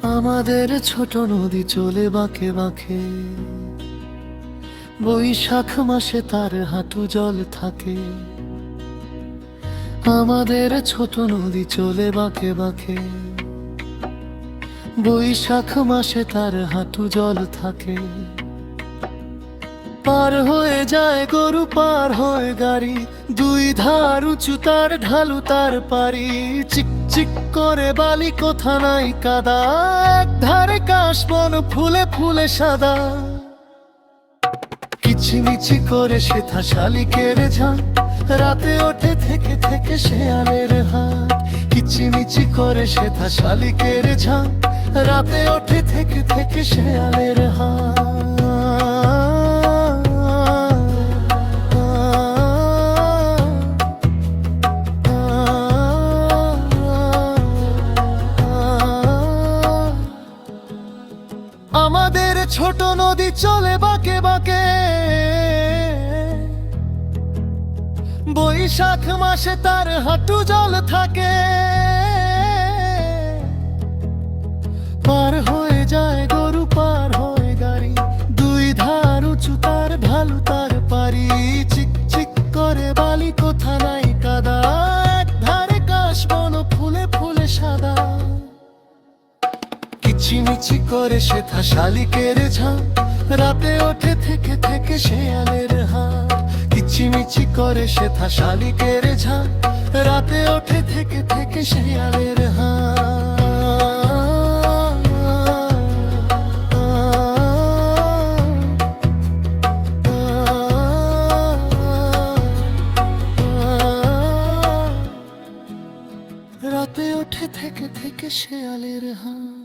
আমাদের ছোট নদী চলে বাঁকে বাঁকে, বৈশাখ মাসে তার হাঁটু জল থাকে। আমাদের ছোট নদী চলে বাঁকে বাঁকে, বৈশাখ মাসে তার হাঁটু জল থাকে। পার হয়ে যায় গরু, পার হয়ে গাড়ি, দুই ধার উঁচু তার ঢালু তার পারি। চিক চিক করে বালি, কোথা নাই কাদা, এক ধারে কাশবন ফুলে ফুলে সাদা। কিচিমিচি করে সেথা শালিকের ঝাঁক, রাতে ওঠে থেকে থেকে শেয়ালের হাট। কিচিমিচি করে সেথা শালিকের ঝাঁক, রাতে ওঠে থেকে থেকে শেয়ালের হাট। আমাদের ছোট নদী চলে বাঁকে বাঁকে, বৈশাখ মাসে তার হাঁটু জল থাকে। পার হয়ে যায় গরু, পার হয়ে গাড়ি, দুই ধার উঁচু তার ঢালু তার পারি। চিক চিক করে বালি, কোথা নাই কাদা, এক ধারে কাশবন ফুলে ফুলে সাদা। কিচিমিচি করে সেথা শালিকের ঝাঁক, রাতে ওঠে থেকে থেকে শেয়ালের হাট। কিচিমিচি করে সেথা শালিকের ঝাঁক, রাতে ওঠে থেকে থেকে শেয়ালের হাট। রাতে ওঠে থেকে থেকে শেয়ালের হাট।